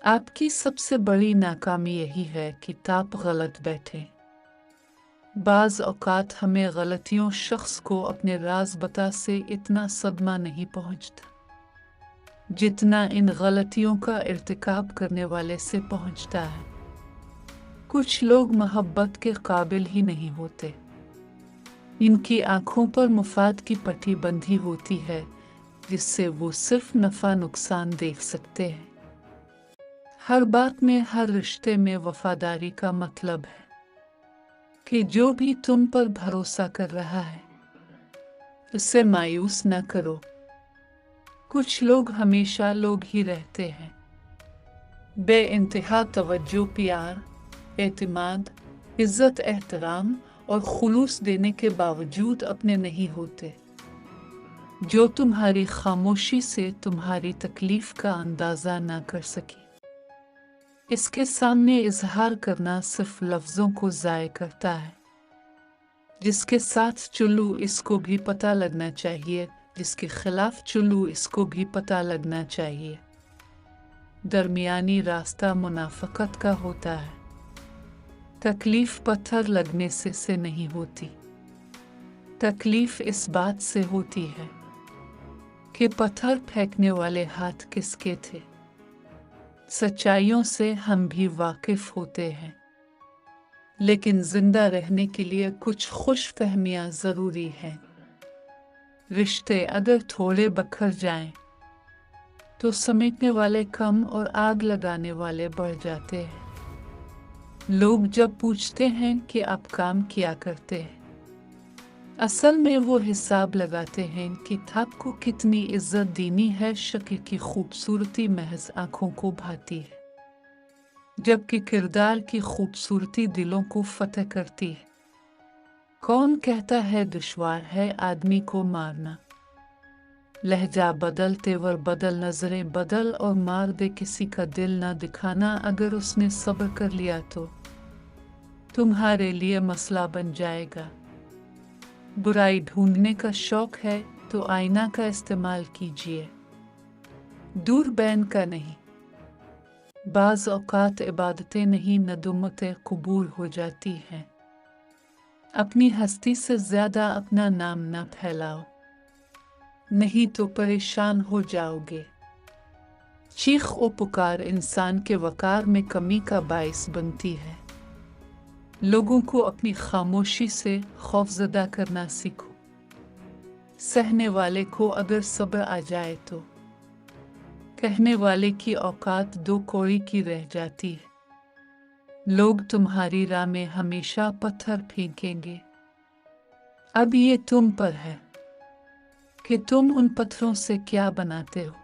आपकी सबसे बड़ी नाकामी यही है कि आप गलत बैठे। बाज़ औक़ात हमें गलतियों शख्स को अपने राज बता से इतना सदमा नहीं पहुँचता जितना इन गलतियों का इर्तिकाब करने वाले से पहुँचता है। कुछ लोग मोहब्बत के काबिल ही नहीं होते। इनकी आंखों पर मुफाद की पट्टी बंधी होती है जिससे वो सिर्फ नफ़ा नुकसान देख सकते हैं। हर बात में, हर रिश्ते में वफादारी का मतलब है कि जो भी तुम पर भरोसा कर रहा है उससे मायूस न करो। कुछ लोग हमेशा लोग ही रहते हैं, बेइंतहा तवज्जो, प्यार, एतमाद, इज्जत, एहतराम और खुलूस देने के बावजूद अपने नहीं होते। जो तुम्हारी खामोशी से तुम्हारी तकलीफ का अंदाज़ा ना कर सके, इसके सामने इजहार करना सिर्फ लफ्ज़ों को ज़ाय करता है। जिसके साथ चुल्लू इसको भी पता लगना चाहिए, जिसके खिलाफ चुल्लू इसको भी पता लगना चाहिए। दरमियानी रास्ता मुनाफकत का होता है। तकलीफ पत्थर लगने से नहीं होती, तकलीफ इस बात से होती है कि पत्थर फेंकने वाले हाथ किसके थे। सच्चाइयों से हम भी वाकिफ होते हैं, लेकिन जिंदा रहने के लिए कुछ खुशफहमियां ज़रूरी हैं। रिश्ते अगर थोड़े बखर जाएं, तो समेटने वाले कम और आग लगाने वाले बढ़ जाते हैं। लोग जब पूछते हैं कि आप काम किया करते हैं, असल में वो हिसाब लगाते हैं कि आपको कितनी इज्जत देनी है। शक्ल की खूबसूरती महज आँखों को भाती है, जबकि किरदार की खूबसूरती दिलों को फतह करती है। कौन कहता है दुश्वार है आदमी को मारना? लहजा बदल, तेवर बदल, नजरें बदल और मार दे किसी का दिल ना दिखाना। अगर उसने सब्र कर लिया तो तुम्हारे लिए मसला बन जाएगा। बुराई ढूंढने का शौक है तो आईना का इस्तेमाल कीजिए, दूरबीन का नहीं। बाज़ औक़ात इबादतें नहीं, नदुमतें कबूल हो जाती हैं। अपनी हस्ती से ज़्यादा अपना नाम ना फैलाओ, नहीं तो परेशान हो जाओगे। चीख और पुकार इंसान के वक़ार में कमी का बाइस बनती है। लोगों को अपनी खामोशी से खौफज़दा करना सीखो। सहने वाले को अगर सब्र आ जाए तो कहने वाले की औकात दो कौड़ी की रह जाती है। लोग तुम्हारी राह में हमेशा पत्थर फेंकेंगे। अब ये तुम पर है कि तुम उन पत्थरों से क्या बनाते हो।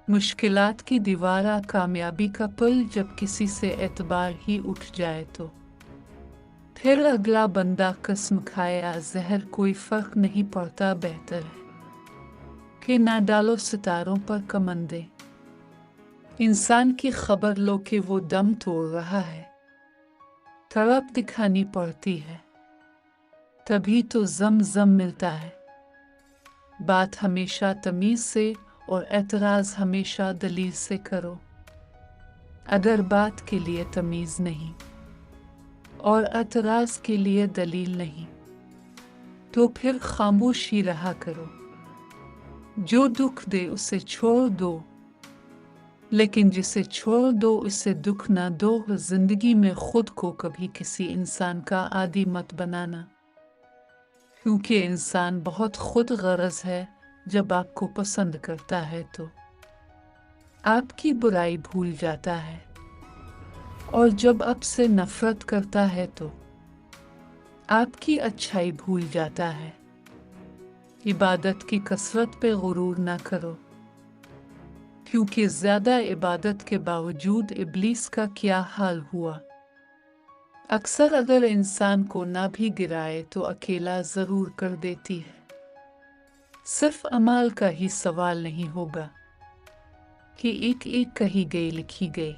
मुश्किलात की दीवार, कामयाबी का पुल, जब किसी से एतबार ही उठ जाए तो फिर अगला बंदा कसम खाए या जहर, कोई फर्क नहीं पड़ता। बेहतर है कि ना डालो सितारों पर कमंदे। इंसान की खबर लो कि वो दम तोड़ रहा है, तड़प दिखानी पड़ती है, तभी तो ज़म मिलता है। बात हमेशा तमीज़ से और एतराज़ हमेशा दलील से करो। अगर बात के लिए तमीज़ नहीं और एतराज़ के लिए दलील नहीं, तो फिर खामोश ही रहा करो। जो दुख दे उसे छोड़ दो, लेकिन जिसे छोड़ दो उसे दुख ना दो। जिंदगी में खुद को कभी किसी इंसान का आदी मत बनाना, क्योंकि इंसान बहुत खुद गरज है। जब आपको पसंद करता है तो आपकी बुराई भूल जाता है, और जब आपसे नफरत करता है तो आपकी अच्छाई भूल जाता है। इबादत की कसरत पे गुरूर ना करो, क्योंकि ज़्यादा इबादत के बावजूद इब्लीस का क्या हाल हुआ। अक्सर अगर इंसान को ना भी गिराए तो अकेला ज़रूर कर देती है। सिर्फ अमाल का ही सवाल नहीं होगा कि एक एक कही गई लिखी गई,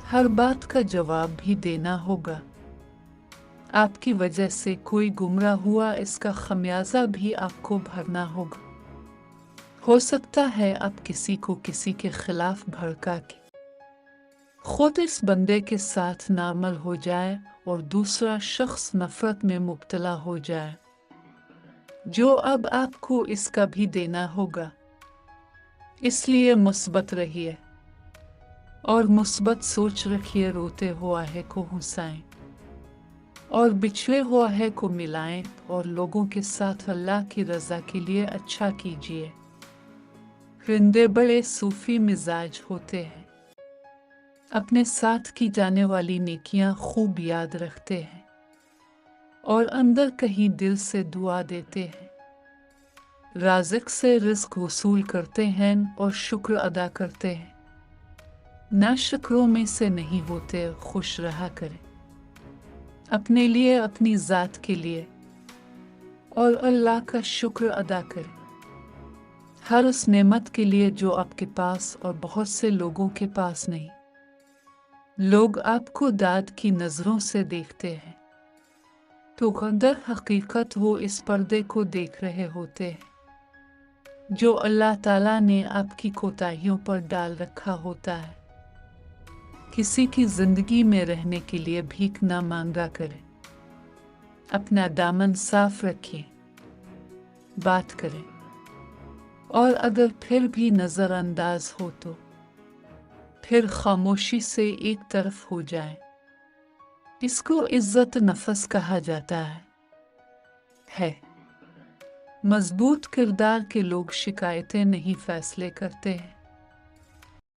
हर बात का जवाब भी देना होगा। आपकी वजह से कोई गुमराह हुआ, इसका खमियाजा भी आपको भरना होगा। हो सकता है अब किसी को किसी के खिलाफ भड़का के खुद इस बंदे के साथ नार्मल हो जाए और दूसरा शख्स नफरत में मुब्तला हो जाए, जो अब आपको इसका भी देना होगा। इसलिए मुस्बत रहिए और मुस्बत सोच रखिए। रोते हुआ है को हंसाएं और बिछड़े हुआ है को मिलाएं और लोगों के साथ अल्लाह की रज़ा के लिए अच्छा कीजिए। रिंदे बड़े सूफी मिजाज होते हैं, अपने साथ की जाने वाली नेकियां खूब याद रखते हैं और अंदर कहीं दिल से दुआ देते हैं। राज़िक से रिज़्क वसूल करते हैं और शुक्र अदा करते हैं। ना शुक्रों में से नहीं होते, खुश रहा करें अपने लिए, अपनी ज़ात के लिए, और अल्लाह का शुक्र अदा करें हर उस नेमत के लिए जो आपके पास और बहुत से लोगों के पास नहीं। लोग आपको दाद की नज़रों से देखते हैं तो अंदर हकीकत वो इस पर्दे को देख रहे होते हैं जो अल्लाह ताला ने आपकी कोताहियों पर डाल रखा होता है। किसी की जिंदगी में रहने के लिए भीख ना मांगा करें, अपना दामन साफ रखिए, बात करें और अगर फिर भी नज़रअंदाज हो तो फिर खामोशी से एक तरफ हो जाए। इसको इज्जत नफस कहा जाता है। मजबूत किरदार के लोग शिकायतें नहीं फैसले करते हैं।